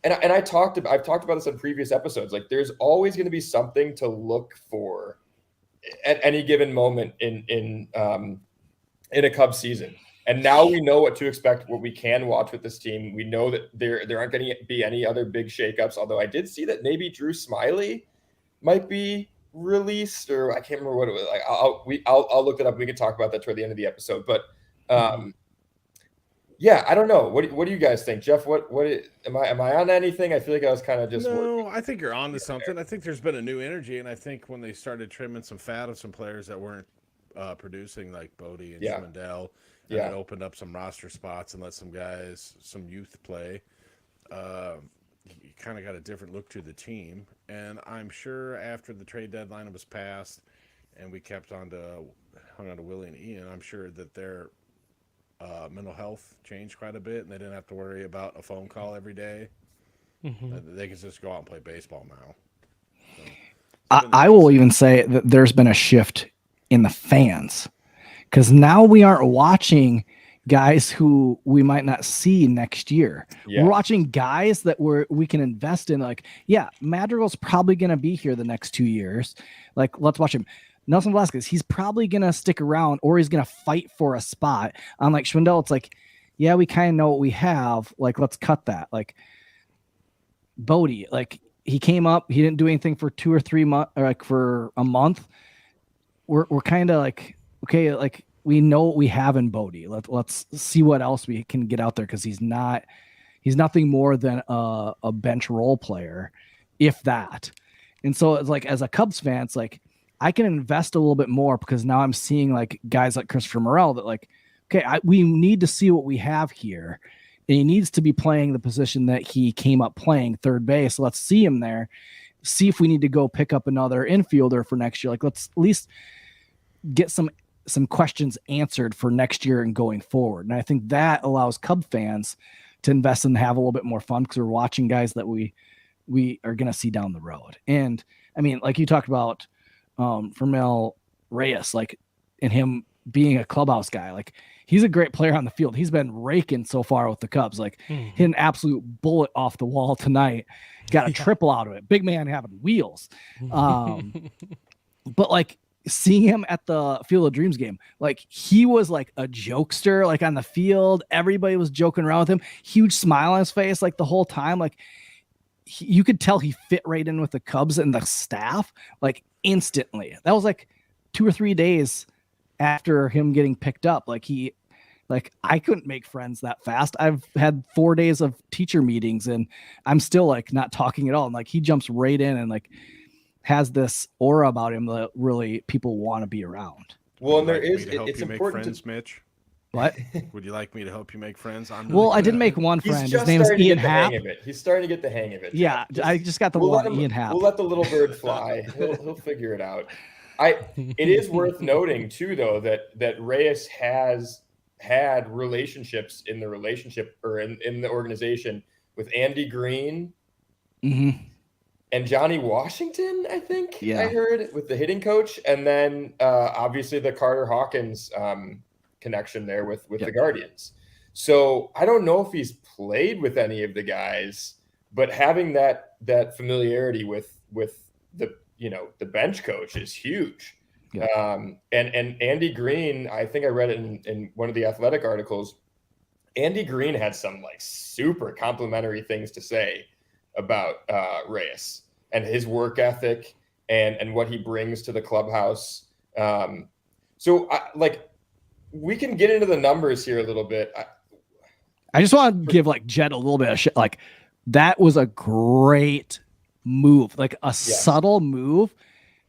I've talked about this in previous episodes. Like, there's always going to be something to look for at any given moment in a Cubs season. And now we know what to expect, what we can watch with this team. We know that there aren't going to be any other big shakeups. Although I did see that maybe Drew Smiley might be released, or I can't remember what it was. Like, I'll look it up. We can talk about that toward the end of the episode. But yeah, I don't know. What do you guys think, Jeff? What am I on anything? I feel like I was kind of just. No, I think you're on to something. I think there's been a new energy, and I think when they started trimming some fat of some players that weren't producing, like Bodie and Schmidl, and it opened up some roster spots and let some guys, some youth play. You kind of got a different look to the team, and I'm sure after the trade deadline was passed, and we hung on to Willie and Ian, I'm sure that their mental health changed quite a bit, and they didn't have to worry about a phone call every day. They can just go out and play baseball now. So, I will even say that there's been a shift in the fans, because now we aren't watching guys who we might not see next year. We're watching guys that we can invest in. Like, yeah, Madrigal's probably going to be here the next 2 years. Like, let's watch him. Nelson Velasquez, he's probably going to stick around, or he's going to fight for a spot. Unlike Schwindel, it's like, yeah, we kind of know what we have. Like, let's cut that. Like, Bodie, like, he came up, he didn't do anything for 2 or 3 months, or like for a month. We're kind of like, okay, like, we know what we have in Bodie. Let's see what else we can get out there, because he's nothing more than a bench role player, if that. And so it's like, as a Cubs fan, it's like, I can invest a little bit more, because now I'm seeing like guys like Christopher Morel that like, okay, we need to see what we have here. And he needs to be playing the position that he came up playing, third base. Let's see him there. See if we need to go pick up another infielder for next year. Like, let's at least get some questions answered for next year and going forward. And I think that allows Cub fans to invest and have a little bit more fun because we're watching guys that we are going to see down the road. And I mean, like you talked about Fermel Reyes, like, and him being a clubhouse guy, like, he's a great player on the field. He's been raking so far with the Cubs, like hit an absolute bullet off the wall tonight, got a triple out of it. Big man having wheels. But like, seeing him at the Field of Dreams game, like, he was like a jokester, like on the field, everybody was joking around with him, huge smile on his face, like the whole time. Like, you could tell he fit right in with the Cubs and the staff, like, instantly. That was like 2 or 3 days after him getting picked up. Like, I couldn't make friends that fast. I've had 4 days of teacher meetings and I'm still like not talking at all. And like, he jumps right in and like has this aura about him that really people want to be around. Well, and it's important make friends, Mitch. What? Would you like me to help you make friends? I did make one friend. His name is Ian Happ. He's starting to get the hang of it. Yeah, I just got the one, Ian Happ. We'll let the little bird fly. He'll figure it out. It is worth noting too, though, that Reyes has had relationships in the organization with Andy Green and Johnny Washington, I think. Yeah. I heard, with the hitting coach, and then obviously the Carter Hawkins connection there with the Guardians. So I don't know if he's played with any of the guys, but having that familiarity with the bench coach is huge. Yeah. And Andy Green, I think I read it in one of the Athletic articles. Andy Green had some like super complimentary things to say about Reyes and his work ethic and what he brings to the clubhouse. So we can get into the numbers here a little bit. I just want to give like Jed a little bit of shit. Like, that was a great move, like a subtle move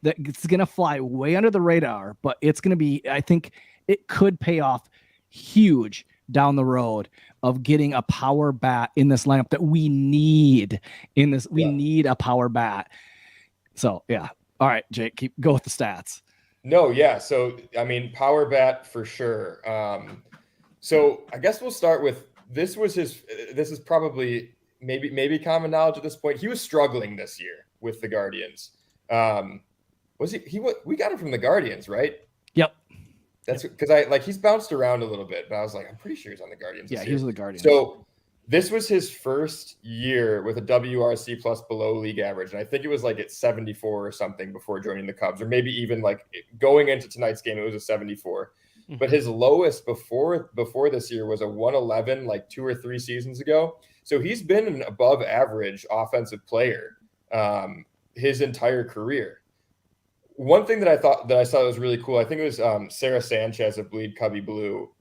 that's going to fly way under the radar, but it's going to be, I think it could pay off huge down the road of getting a power bat in this lineup that we need in this. We need a power bat. So yeah. All right, Jake, go with the stats. No. Yeah. So, I mean, power bat for sure. So I guess we'll start with, this is probably maybe common knowledge at this point. He was struggling this year with the Guardians. We got him from the Guardians, right? Yep. That's because he's bounced around a little bit, but I was like, I'm pretty sure he's on the Guardians. Yeah, he was the Guardians. So this was his first year with a WRC plus below league average. And I think it was like at 74 or something before joining the Cubs, or maybe even like going into tonight's game, it was a 74. Mm-hmm. But his lowest before this year was a 111, like 2 or 3 seasons ago. So he's been an above average offensive player his entire career. One thing that I saw was really cool, I think it was Sarah Sanchez of Bleed Cubby Blue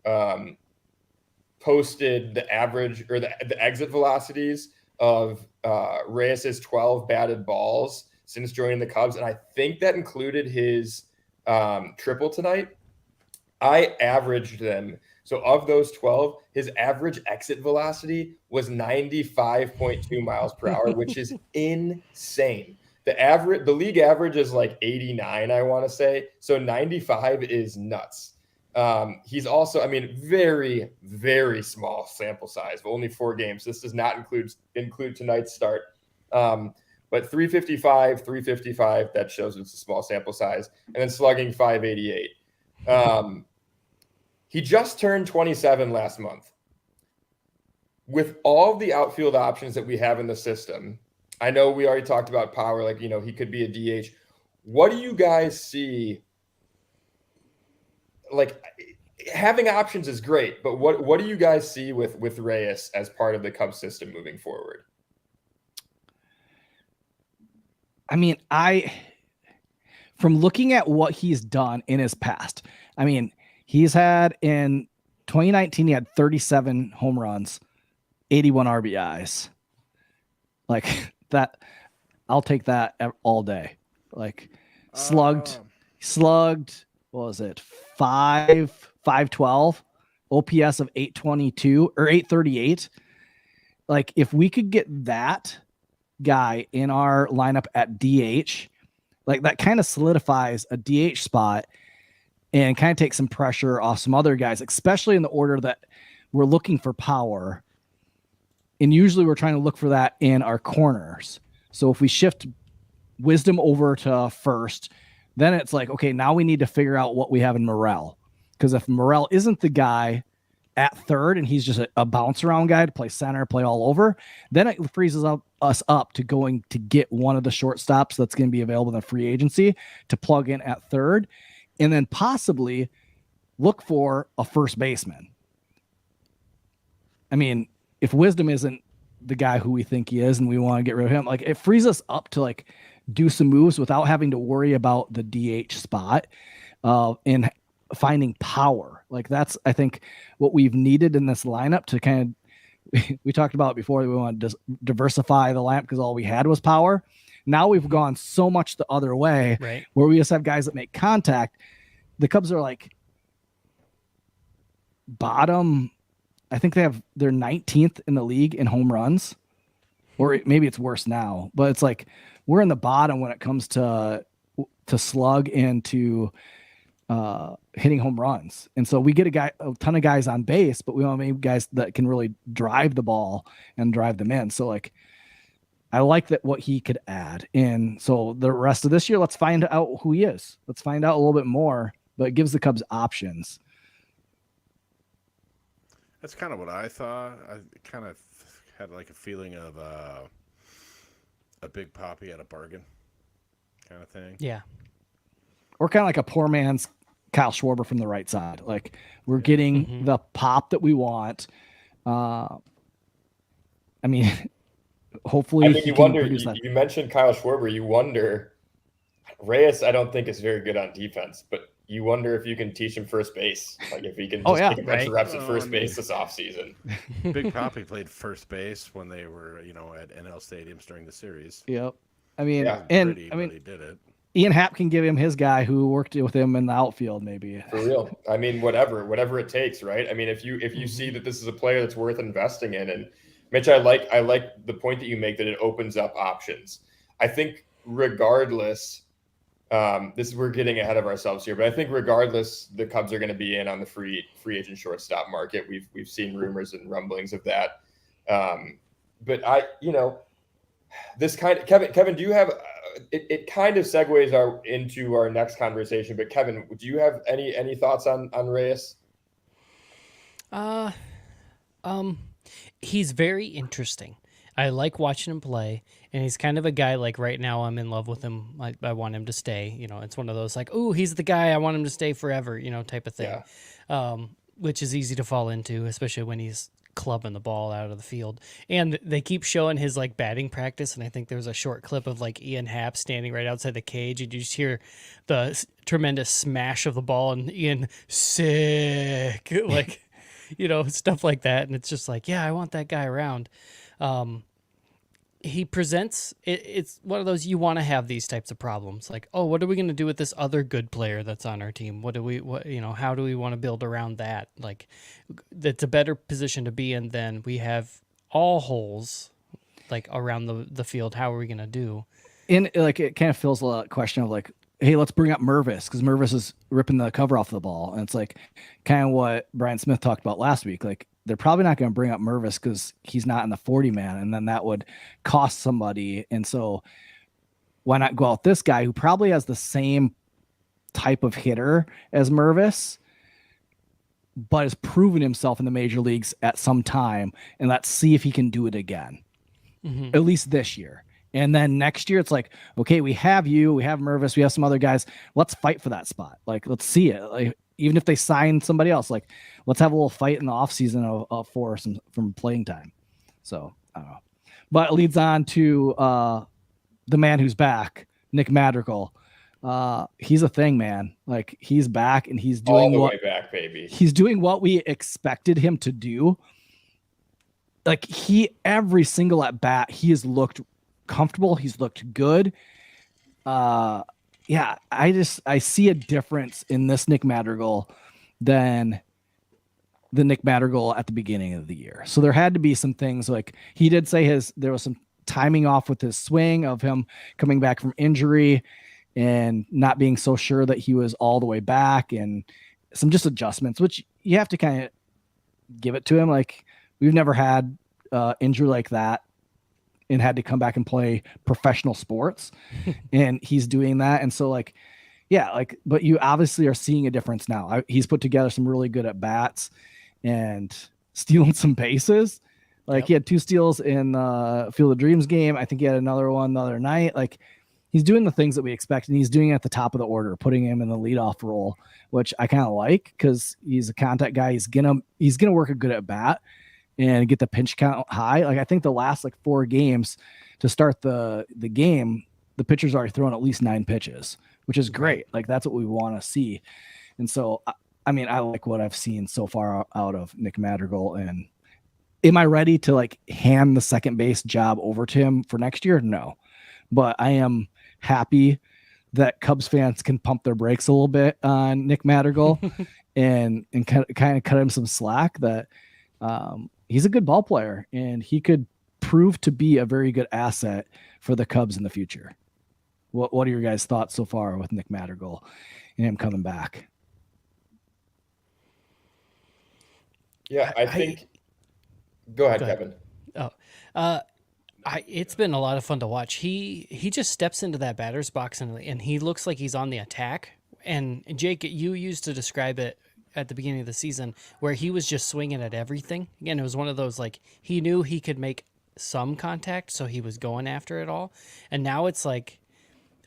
posted the average or the exit velocities of Reyes's 12 batted balls since joining the Cubs. And I think that included his triple tonight. I averaged them. So of those 12, his average exit velocity was 95.2 miles per hour, which is insane. The league average is like 89, I want to say. So 95 is nuts. He's also, I mean, very, very small sample size, but only 4 games. This does not include tonight's start. But 355, that shows it's a small sample size. And then slugging 588. He just turned 27 last month. With all of the outfield options that we have in the system, I know we already talked about power, like, he could be a DH. What do you guys see? Like, having options is great, but what do you guys see with Reyes as part of the Cubs system moving forward? I mean, from looking at what he's done in his past, I mean, he's had in 2019, he had 37 home runs, 81 RBIs. Like that, I'll take that all day. Like slugged, what was it? 512 OPS of 822 or 838. Like if we could get that guy in our lineup at DH, like that kind of solidifies a DH spot and kind of takes some pressure off some other guys, especially in the order that we're looking for power. And usually we're trying to look for that in our corners. So if we shift Wisdom over to first, then it's like, okay, now we need to figure out what we have in Morel. Because if Morel isn't the guy at third and he's just a bounce around guy to play center, play all over, then it freezes us up to going to get one of the shortstops that's going to be available in the free agency to plug in at third, and then possibly look for a first baseman. I mean, if Wisdom isn't the guy who we think he is and we want to get rid of him, like it frees us up to like do some moves without having to worry about the DH spot and finding power. Like that's, I think, what we've needed in this lineup to kind of, we talked about it before, we want to diversify the lineup because all we had was power. Now we've gone so much the other way, right, where we just have guys that make contact. The Cubs are like bottom, I think they're 19th in the league in home runs, or maybe it's worse now, but it's like we're in the bottom when it comes to slug and to hitting home runs. And so we get a ton of guys on base, but we want maybe guys that can really drive the ball and drive them in. So like, I like that what he could add. And so the rest of this year, let's find out who he is. Let's find out a little bit more, but it gives the Cubs options. That's kind of what I thought. I kind of had like a feeling of a Big Papi at a bargain kind of thing. Yeah. Or kind of like a poor man's Kyle Schwarber from the right side. Like we're getting the pop that we want. I mean, hopefully you wonder, you mentioned Kyle Schwarber, you wonder, Reyes I don't think is very good on defense, but you wonder if you can teach him first base. Like if he can just take a bunch of reps at first base this offseason. Big Papi played first base when they were, at NL stadiums during the series. Yep. I mean, Really did it. Ian Happ can give him his guy who worked with him in the outfield, maybe. For real. I mean, whatever it takes, right? I mean, if you see that this is a player that's worth investing in, and Mitch, I like the point that you make that it opens up options. I think regardless, we're getting ahead of ourselves here, but I think regardless, the Cubs are going to be in on the free agent shortstop market. We've seen rumors and rumblings of that. But this kind of Kevin, do you have? It kind of segues into our next conversation. But Kevin, do you have any thoughts on Reyes? He's very interesting. I like watching him play, and he's kind of a guy like right now I'm in love with him. I want him to stay. It's one of those like, oh, he's the guy, I want him to stay forever, type of thing. Yeah. Which is easy to fall into, especially when he's clubbing the ball out of the field. And they keep showing his like batting practice, and I think there's a short clip of like Ian Happ standing right outside the cage, and you just hear the tremendous smash of the ball, and Ian sick, like stuff like that. And it's just like, yeah, I want that guy around. He presents it's one of those, you want to have these types of problems like, oh, what are we going to do with this other good player that's on our team? How do we want to build around that? Like, that's a better position to be in than we have all holes like around the field. How are we going to do? And like, it kind of feels a question of like, hey, let's bring up Mervis, because Mervis is ripping the cover off the ball. And it's like kind of what Brian Smith talked about last week. Like, they're probably not going to bring up Mervis because he's not in the 40 man, and then that would cost somebody. And so why not go out this guy who probably has the same type of hitter as Mervis, but has proven himself in the major leagues at some time, and let's see if he can do it again, at least this year. And then next year, it's like, okay, we have you, we have Mervis, we have some other guys. Let's fight for that spot. Like, let's see it. Like, even if they sign somebody else, like, let's have a little fight in the offseason for some from playing time. So, I don't know. But it leads on to the man who's back, Nick Madrigal. He's a thing, man. Like, he's back, and he's doing way back, baby. He's doing what we expected him to do. Like, every single at bat, he has looked comfortable. He's looked good. Yeah, I see a difference in this Nick Madrigal than the Nick Madrigal at the beginning of the year. So there had to be some things like he did say there was some timing off with his swing of him coming back from injury and not being so sure that he was all the way back, and some just adjustments, which you have to kind of give it to him. Like, we've never had injury like that and had to come back and play professional sports. And he's doing that. And so like, yeah, like, but you obviously are seeing a difference now. He's put together some really good at bats and stealing some bases. Like, he had 2 steals in Field of Dreams game. I think he had another one the other night. Like, he's doing the things that we expect, and he's doing it at the top of the order, putting him in the leadoff role, which I kind of like because he's a contact guy. He's gonna work a good at bat and get the pinch count high. Like, I think the last like 4 games to start the game, the pitcher's already thrown at least 9 pitches, which is great. Like, that's what we want to see. And so, I mean, I like what I've seen so far out of Nick Madrigal. And am I ready to like hand the second base job over to him for next year? No, but I am happy that Cubs fans can pump their brakes a little bit on Nick Madrigal and kind of cut him some slack. That he's a good ball player and he could prove to be a very good asset for the Cubs in the future. What are your guys' thoughts so far with Nick Madrigal and him coming back? Yeah, I think. Go ahead, Kevin. It's been a lot of fun to watch. He just steps into that batter's box and he looks like he's on the attack. And Jake, you used to describe it at the beginning of the season where he was just swinging at everything. Again, it was one of those, like, he knew he could make some contact, so he was going after it all. And now it's like,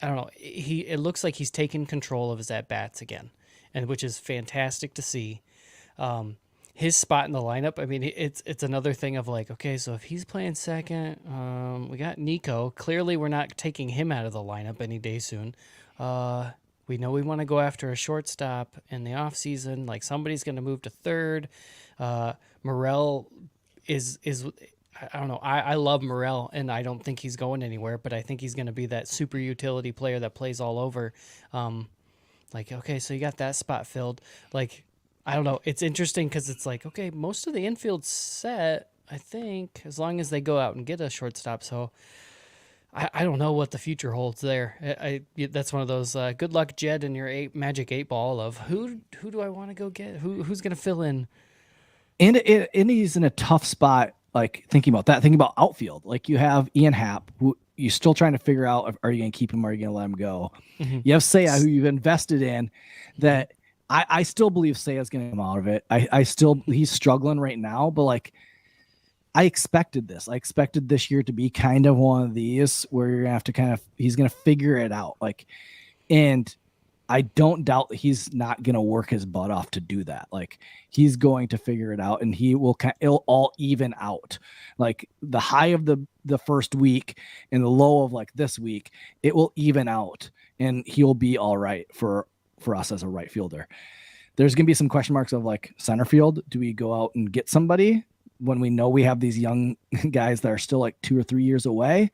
I don't know, it looks like he's taking control of his at-bats again, and which is fantastic to see. His spot in the lineup, I mean, it's another thing of like, okay, so if he's playing second, we got Nico. Clearly, we're not taking him out of the lineup any day soon. We know we want to go after a shortstop in the offseason. Like, somebody's going to move to third. Morel is I don't know. I love Morel, and I don't think he's going anywhere, but I think he's going to be that super utility player that plays all over. Like, okay, so you got that spot filled. Like, I don't know. It's interesting because it's like, okay, most of the infield's set, I think, as long as they go out and get a shortstop. So I don't know what the future holds there. That's one of those good luck, Jed, and your magic 8 ball of who do I want to go get? Who's going to fill in? And he's in a tough spot. Like, thinking about outfield. Like, you have Ian Happ, who you're still trying to figure out, are you going to keep him or are you going to let him go? Mm-hmm. You have Seiya, who you've invested in, that I still believe Seiya's going to come out of it. He's struggling right now, but like, I expected this. I expected this year to be kind of one of these where you're going to have to he's going to figure it out. Like, and I don't doubt that he's not going to work his butt off to do that. Like, he's going to figure it out, and it'll all even out. Like, the high of the first week and the low of like this week, it will even out, and he'll be all right for us as a right fielder. There's going to be some question marks of like center field. Do we go out and get somebody when we know we have these young guys that are still like 2 or 3 years away?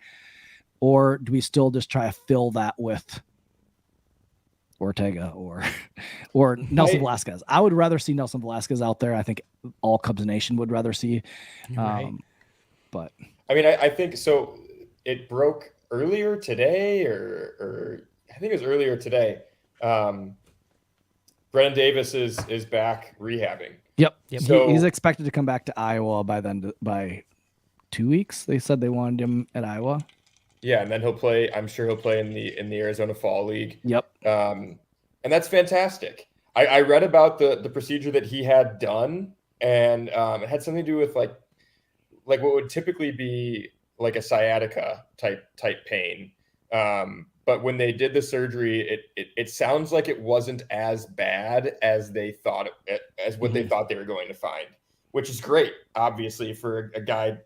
Or do we still just try to fill that with Ortega or Nelson Velasquez? I would rather see Nelson Velasquez out there. I think all Cubs Nation would rather see. Right. But I mean, I think so. It broke earlier today, or I think it was earlier today. Brennan Davis is back rehabbing. Yep. So he's expected to come back to Iowa by 2 weeks. They said they wanted him at Iowa. Yeah, and then he'll play. I'm sure he'll play in the Arizona Fall League. Yep. And that's fantastic. I read about the procedure that he had done, and it had something to do with like what would typically be like a sciatica type pain. But when they did the surgery, it sounds like it wasn't as bad as they thought as what they thought they were going to find, which is great, obviously, for a guy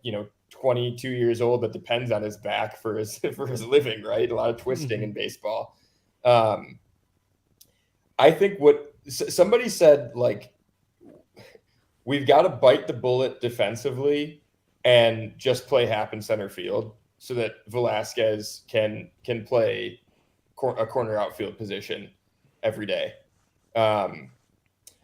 22 years old that depends on his back for his living, right? A lot of twisting in baseball. I think what somebody said, like, we've got to bite the bullet defensively and just play Happ in center field so that Velasquez can play a corner outfield position every day.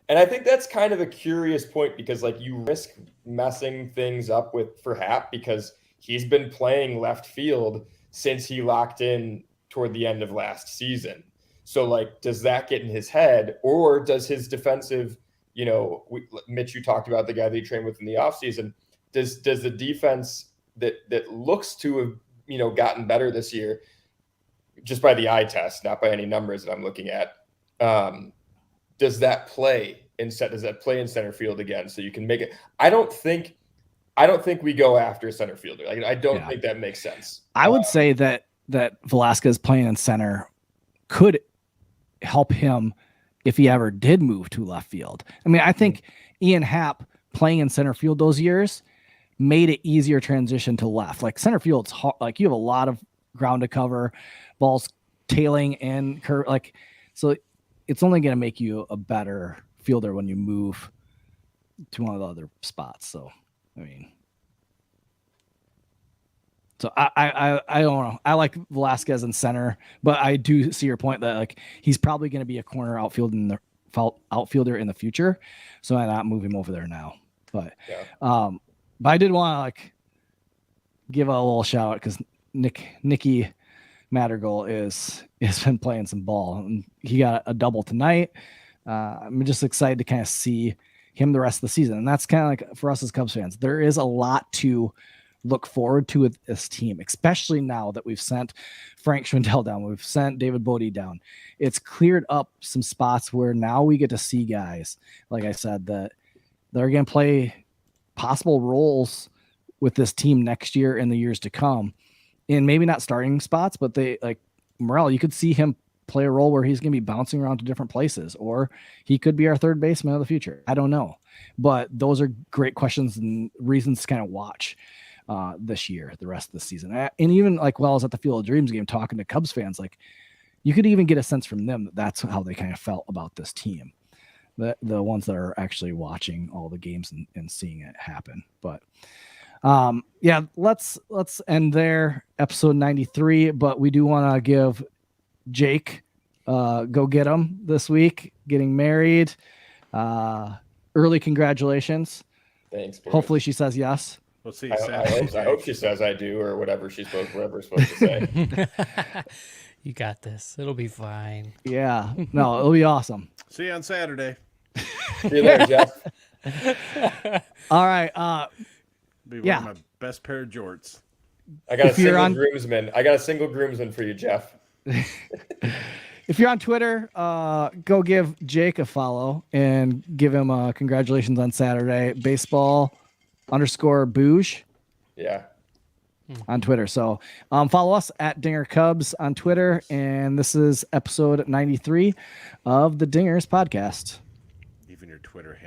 And I think that's kind of a curious point because like you risk messing things up for Hap because he's been playing left field since he locked in toward the end of last season. So like, does that get in his head, or does his defensive, Mitch, you talked about the guy that he trained with in the offseason. Does the defense that looks to have, gotten better this year, just by the eye test, not by any numbers that I'm looking at, does that play in center field again? So you can make it. I don't think we go after a center fielder. Like, I don't think that makes sense. I would say that Velasquez playing in center could help him if he ever did move to left field. I mean, I think Ian Happ playing in center field those years made it easier transition to left. Like center field's hard, like you have a lot of ground to cover, balls tailing and curve, like so. It's only going to make you a better fielder when you move to one of the other spots. So, I mean, so I don't know. I like Velasquez in center, but I do see your point that like he's probably going to be a corner outfielder in the future. So I not move him over there now. But I did want to like give a little shout out because Nicky Madrigal has been playing some ball, and he got a double tonight. I'm just excited to kind of see him the rest of the season, and that's kind of like for us as Cubs fans. There is a lot to look forward to with this team, especially now that we've sent Frank Schwindel down, we've sent David Bodie down. It's cleared up some spots where now we get to see guys, like I said, that they're going to play possible roles with this team next year and the years to come. And maybe not starting spots, but they like Morel, you could see him play a role where he's going to be bouncing around to different places, or he could be our third baseman of the future. I don't know, but those are great questions and reasons to kind of watch this year, the rest of the season. And even like, while I was at the Field of Dreams game, talking to Cubs fans, like you could even get a sense from them that that's how they kind of felt about this team. The ones that are actually watching all the games and seeing it happen. But let's end there, episode 93, but we do want to give Jake go get him this week, getting married. Early congratulations. Thanks, boys. Hopefully she says yes. We'll see. I hope she says I do, or whatever she's supposed to say. You got this. It'll be fine. Yeah, no, it'll be awesome. See you on Saturday. See you there, Jeff. All right. Be one of my best pair of jorts. I got a single groomsman for you, Jeff. If you're on Twitter, go give Jake a follow and give him congratulations on Saturday. Baseball_Booge. Yeah. On Twitter. So follow us at Dinger Cubs on Twitter. And this is episode 93 of the Dingers podcast. Even your Twitter handle.